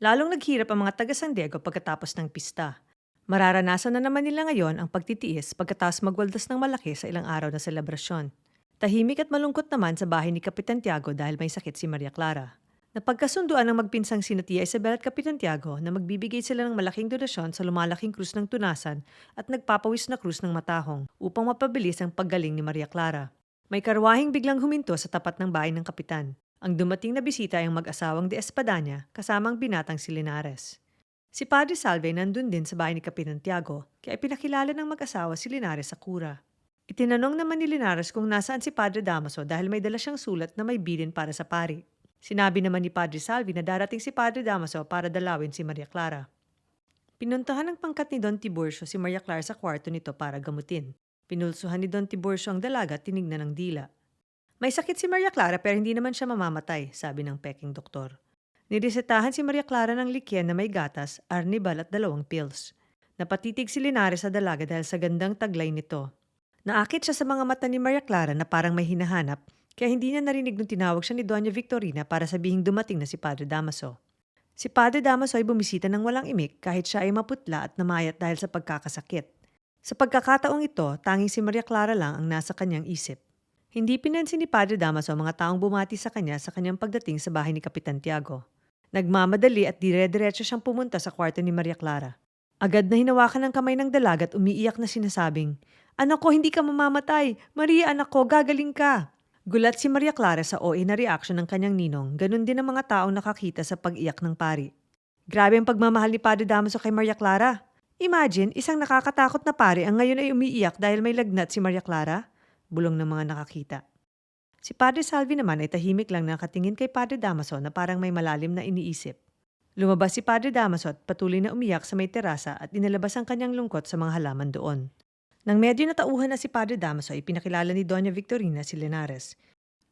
Lalong naghirap ang mga taga San Diego pagkatapos ng pista. Mararanasan na naman nila ngayon ang pagtitiis pagkatapos magwaldas ng malaki sa ilang araw na selebrasyon. Tahimik at malungkot naman sa bahay ni Kapitan Tiago dahil may sakit si Maria Clara. Napagkasunduan ng magpinsang sina Tia Isabel at Kapitan Tiago na magbibigay sila ng malaking donasyon sa lumalaking krus ng tunasan at nagpapawis na krus ng matahong upang mapabilis ang paggaling ni Maria Clara. May karwahing biglang huminto sa tapat ng bahay ng kapitan. Ang dumating na bisita ay ang mag-asawang de Espadanya kasamang binatang si Linares. Si Padre Salve nandun din sa bahay ni Kapitan Tiago kaya pinakilala ng mag-asawa si Linares sa kura. Itinanong naman ni Linares kung nasaan si Padre Damaso dahil may dala siyang sulat na may bilin para sa pari. Sinabi naman ni Padre Salvi na darating si Padre Damaso para dalawin si Maria Clara. Pinuntahan ng pangkat ni Don Tiburcio si Maria Clara sa kwarto nito para gamutin. Pinulsuhan ni Don Tiburcio ang dalaga at tinignan ng dila. May sakit si Maria Clara pero hindi naman siya mamamatay, sabi ng peking doktor. Niresetahan si Maria Clara ng likyan na may gatas, arnibal at 2 pills. Napatitig si Linares sa dalaga dahil sa gandang taglay nito. Naakit siya sa mga mata ni Maria Clara na parang may hinahanap, kaya hindi niya narinig nung tinawag siya ni Doña Victorina para sabihing dumating na si Padre Damaso. Si Padre Damaso ay bumisita ng walang imik kahit siya ay maputla at namayat dahil sa pagkakasakit. Sa pagkakataong ito, tanging si Maria Clara lang ang nasa kanyang isip. Hindi pinansin ni Padre Damaso ang mga taong bumati sa kanyang pagdating sa bahay ni Kapitan Tiago. Nagmamadali at dire-diretso siyang pumunta sa kwarto ni Maria Clara. Agad na hinawakan ng kamay ng dalaga at umiiyak na sinasabing, "Anak ko, hindi ka mamamatay! Maria, anak ko, gagaling ka!" Gulat si Maria Clara sa OA na reaksyon ng kanyang ninong, ganun din ang mga taong nakakita sa pag-iyak ng pari. Grabe ang pagmamahal ni Padre Damaso kay Maria Clara. Imagine, isang nakakatakot na pari ang ngayon ay umiiyak dahil may lagnat si Maria Clara. Bulong ng mga nakakita. Si Padre Salvi naman ay tahimik lang nakatingin kay Padre Damaso na parang may malalim na iniisip. Lumabas si Padre Damaso at patuloy na umiyak sa may terasa at inilabas ang kanyang lungkot sa mga halaman doon. Nang medyo natauhan na si Padre Damaso ay pinakilala ni Doña Victorina si Linares.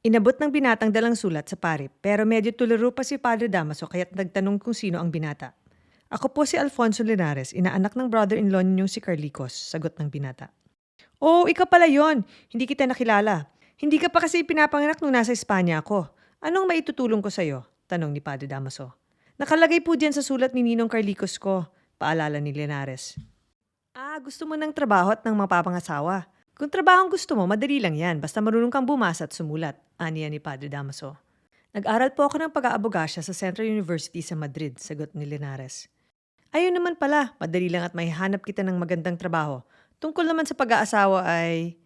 Inabot ng binatang dalang sulat sa pari pero medyo tularo pa si Padre Damaso kaya't nagtanong kung sino ang binata. "Ako po si Alfonso Linares, inaanak ng brother-in-law ninyong si Carlicos," sagot ng binata. "Oh, ikaw pala yon. Hindi kita nakilala. Hindi ka pa kasi pinapanganak nung nasa Espanya ako. Anong maitutulong ko sa'yo?" tanong ni Padre Damaso. "Nakalagay po diyan sa sulat ni Ninong Carlicos ko," paalala ni Linares. Gusto mo ng trabaho at ng mapapangasawa. Kung trabaho ang gusto mo, madali lang yan. Basta marunong kang bumasa at sumulat, aniya ni Padre Damaso. "Nag-aral po ako ng pag-aabogasya sa Central University sa Madrid," sagot ni Linares. "Ayun naman pala, madali lang at maihanap kita ng magandang trabaho. Tungkol naman sa pag-aasawa ay..."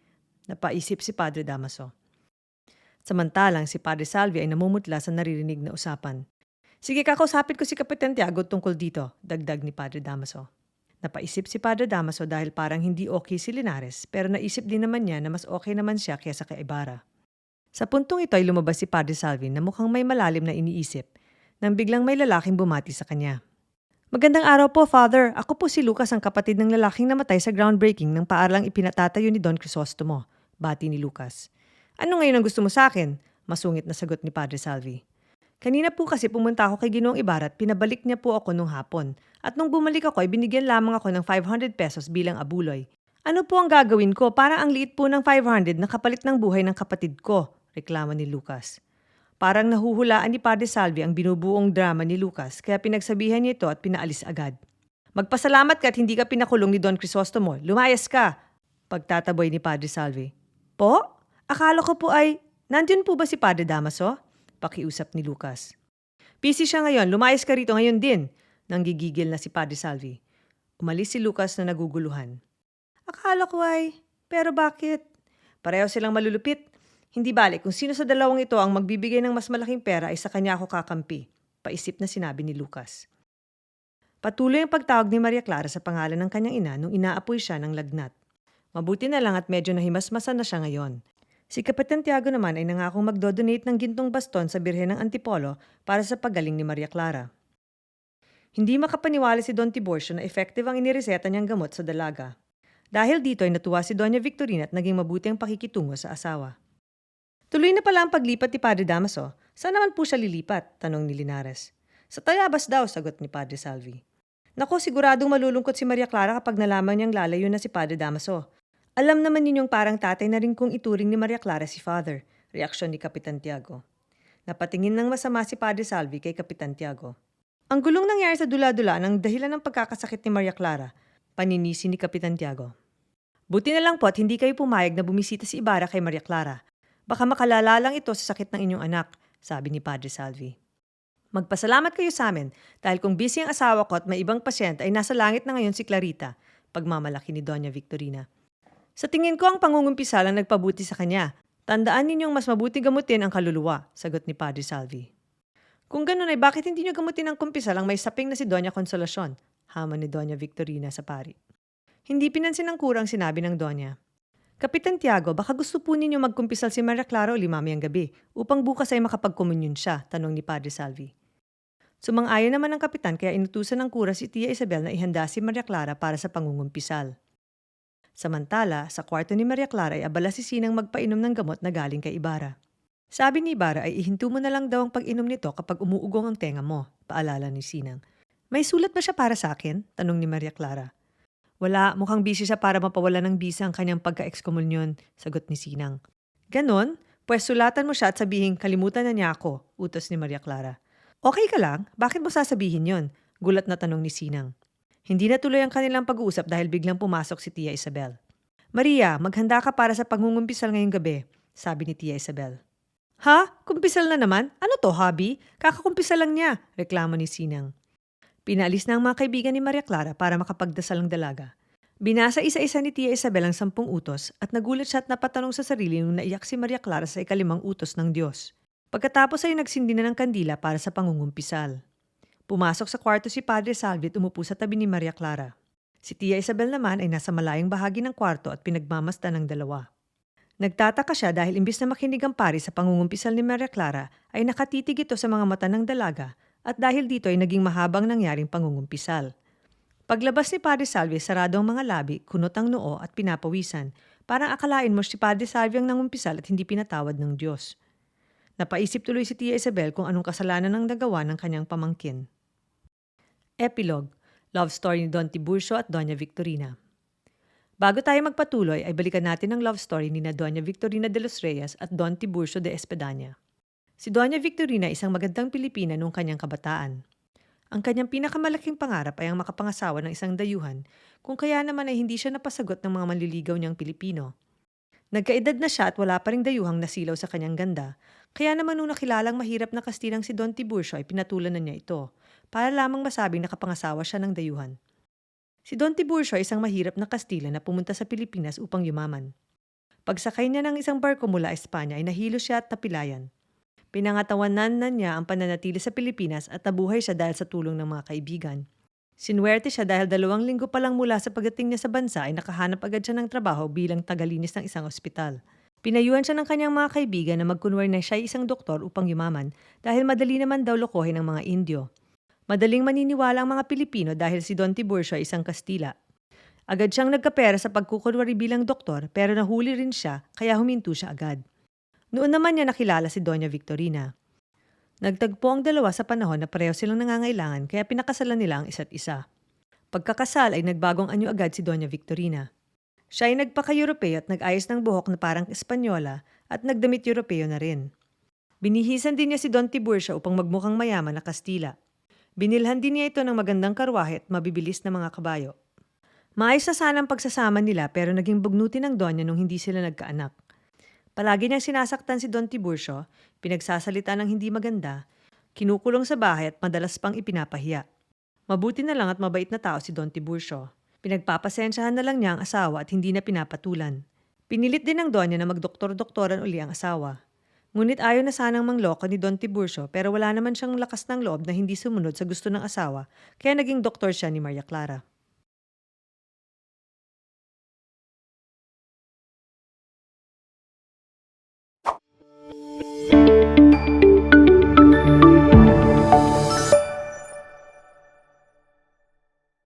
Napaisip si Padre Damaso. Samantalang si Padre Salvi ay namumutla sa naririnig na usapan. "Sige, kakausapin ko si Kapitan Tiago tungkol dito," dagdag ni Padre Damaso. Napaisip si Padre Damaso dahil parang hindi okay si Linares pero naisip din naman niya na mas okay naman siya kaysa kay Ibarra. Sa puntong ito ay lumabas si Padre Salvi na mukhang may malalim na iniisip nang biglang may lalaking bumati sa kanya. "Magandang araw po, Father. Ako po si Lucas, ang kapatid ng lalaking namatay sa groundbreaking ng paaralang ipinatatayo ni Don Crisostomo," bati ni Lucas. "Ano ngayon ang gusto mo sa akin?" masungit na sagot ni Padre Salvi. "Kanina po kasi pumunta ako kay Ginoong Ibarra at pinabalik niya po ako nung hapon. At nung bumalik ako ay binigyan lamang ako ng 500 pesos bilang abuloy. Ano po ang gagawin ko? Parang ang liit po ng 500 na kapalit ng buhay ng kapatid ko," reklamo ni Lucas. Parang nahuhulaan ni Padre Salvi ang binubuong drama ni Lucas kaya pinagsabihan niya ito at pinaalis agad. "Magpasalamat ka at hindi ka pinakulong ni Don Crisostomo. Lumayas ka!" pagtataboy ni Padre Salvi. "Po? Akala ko po ay... Nandiyan po ba si Padre Damaso?" pakiusap ni Lucas. "Busy siya ngayon. Lumayas ka rito ngayon din." Nanggigigil na si Padre Salvi. Umalis si Lucas na naguguluhan. "Akala ko ay... Pero bakit? Pareho silang malulupit. Hindi balik kung sino sa dalawang ito ang magbibigay ng mas malaking pera ay sa kanya ako kakampi," paisip na sinabi ni Lucas. Patuloy ang pagtawag ni Maria Clara sa pangalan ng kanyang ina nung inaapoy siya ng lagnat. Mabuti na lang at medyo nahimasmasan na siya ngayon. Si Kapitan Tiago naman ay nangakong magdodonate ng gintong baston sa Birhen ng Antipolo para sa pagaling ni Maria Clara. Hindi makapaniwala si Don Tiburcio na effective ang inireseta niyang gamot sa dalaga. Dahil dito ay natuwa si Doña Victorina at naging mabuti ang pakikitungo sa asawa. "Tuloy na pala ang paglipat ni Padre Damaso. Saan naman po siya lilipat?" tanong ni Linares. "Sa Tayabas daw," sagot ni Padre Salvi. "Naku, siguradong malulungkot si Maria Clara kapag nalaman niyang lalayo na si Padre Damaso. Alam naman ninyong parang tatay na rin kung ituring ni Maria Clara si Father," reaksyon ni Kapitan Tiago. Napatingin ng masama si Padre Salvi kay Kapitan Tiago. Ang gulong nangyari sa dula-dula ang dahilan ng pagkakasakit ni Maria Clara, paninisi ni Kapitan Tiago. Buti na lang po at hindi kayo pumayag na bumisita si Ibarra kay Maria Clara. Baka makalala lang ito sa sakit ng inyong anak, sabi ni Padre Salvi. Magpasalamat kayo sa amin dahil kung busy ang asawa ko at may ibang pasyente ay nasa langit na ngayon si Clarita, pagmamalaki ni Doña Victorina. Sa tingin ko ang pangungumpisal ang nagpabuti sa kanya. Tandaan ninyong mas mabuti gamutin ang kaluluwa, sagot ni Padre Salvi. Kung ganun ay bakit hindi niyo gamutin ang kumpisal ang may saping na si Doña Consolacion, hamon ni Doña Victorina sa pari. Hindi pinansin ng kurang sinabi ng Doña. Kapitan Tiago, baka gusto po ninyo magkumpisal si Maria Clara o mamayang gabi upang bukas ay makapagkomunyon siya, tanong ni Padre Salvi. Sumang-ayon naman ang kapitan kaya inutusan ng kura si Tia Isabel na ihanda si Maria Clara para sa pangungumpisal. Samantala, sa kwarto ni Maria Clara ay abala si Sinang magpainom ng gamot na galing kay Ibarra. Sabi ni Ibarra ay ihinto mo na lang daw ang pag-inom nito kapag umuugong ang tenga mo, paalala ni Sinang. May sulat ba siya para sa akin? Tanong ni Maria Clara. Wala, mukhang busy siya para mapawala ng bisa ang kanyang pagka-ekskomunyon, sagot ni Sinang. Ganon? Pues sulatan mo siya at sabihin kalimutan na niya ako, utos ni Maria Clara. Okay ka lang? Bakit mo sasabihin yon? Gulat na tanong ni Sinang. Hindi na tuloy ang kanilang pag-uusap dahil biglang pumasok si Tia Isabel. Maria, maghanda ka para sa pangungumpisal ngayong gabi, sabi ni Tia Isabel. Ha? Kumpisal na naman? Ano to, hobby? Kakakumpisal lang niya, reklamo ni Sinang. Pinaalis na ang mga kaibigan ni Maria Clara para makapagdasal ang dalaga. Binasa isa-isa ni Tia Isabel ang 10 utos at nagulat siya at napatanong sa sarili nung naiyak si Maria Clara sa 5 utos ng Diyos. Pagkatapos ay nagsindi na ng kandila para sa pangungumpisal. Pumasok sa kwarto si Padre Salvi at umupo sa tabi ni Maria Clara. Si Tia Isabel naman ay nasa malayang bahagi ng kwarto at pinagmamasdan ng dalawa. Nagtataka siya dahil imbis na makinig ang pari sa pangungumpisal ni Maria Clara ay nakatitig ito sa mga mata ng dalaga at dahil dito ay naging mahabang nangyaring pangungumpisal. Paglabas ni Padre Salvi, sarado ang mga labi, kunot ang noo at pinapawisan. Parang akalain mo si Padre Salvi ang nangumpisal at hindi pinatawad ng Diyos. Napaisip tuloy si Tia Isabel kung anong kasalanan ang nagawa ng kanyang pamangkin. Epilogue, Love Story ni Don Tiburcio at Doña Victorina. Bago tayo magpatuloy ay balikan natin ang love story ni na Doña Victorina de los Reyes at Don Tiburcio de Espadaña. Si Doña Victorina isang magandang Pilipina noong kanyang kabataan. Ang kanyang pinakamalaking pangarap ay ang makapangasawa ng isang dayuhan, kung kaya naman ay hindi siya napasagot ng mga manliligaw niyang Pilipino. Nagkaedad na siya at wala pa ring dayuhang nasilaw sa kanyang ganda, kaya naman nung nakilalang mahirap na Kastilang si Don Tiburcio ay pinatulan na niya ito, para lamang masabing nakapangasawa siya ng dayuhan. Si Don Tiburcio ay isang mahirap na Kastila na pumunta sa Pilipinas upang yumaman. Pagsakay niya ng isang barko mula Espanya ay nahilo siya at napilayan. Pinangatawanan na niya ang pananatili sa Pilipinas at nabuhay siya dahil sa tulong ng mga kaibigan. Sinuwerte siya dahil 2 linggo pa lang mula sa pagdating niya sa bansa ay nakahanap agad siya ng trabaho bilang tagalinis ng isang ospital. Pinayuhan siya ng kanyang mga kaibigan na magkunwari na siya ay isang doktor upang yumaman dahil madali naman daw lokohin ng mga Indio. Madaling maniniwala ang mga Pilipino dahil si Don Tiburcio ay isang Kastila. Agad siyang nagkapera sa pagkukunwari bilang doktor pero nahuli rin siya kaya huminto siya agad. Noon naman niya nakilala si Doña Victorina. Nagtagpo ang dalawa sa panahon na pareho silang nangangailangan kaya pinakasalan nila ang isa't isa. Pagkakasal ay nagbagong anyo agad si Doña Victorina. Siya ay nagpaka-Europeo at nag-ayos ng buhok na parang Espanyola at nagdamit Europeo na rin. Binihisan din niya si Don Tiburcio upang magmukhang mayaman na Kastila. Binilhan din niya ito ng magandang karwahe at mabibilis na mga kabayo. Maayos na sana ang pagsasama nila pero naging bugnuti ng Donya nung hindi sila nagkaanak. Palagi niyang sinasaktan si Don Tiburcio, pinagsasalita ng hindi maganda, kinukulong sa bahay at madalas pang ipinapahiya. Mabuti na lang at mabait na tao si Don Tiburcio. Pinagpapasensyahan na lang niya ang asawa at hindi na pinapatulan. Pinilit din ng Donya na magdoktor-doktoran uli ang asawa. Ngunit ayaw na sanang mangloko ni Don Tiburcio pero wala naman siyang lakas ng loob na hindi sumunod sa gusto ng asawa kaya naging doktor siya ni Maria Clara.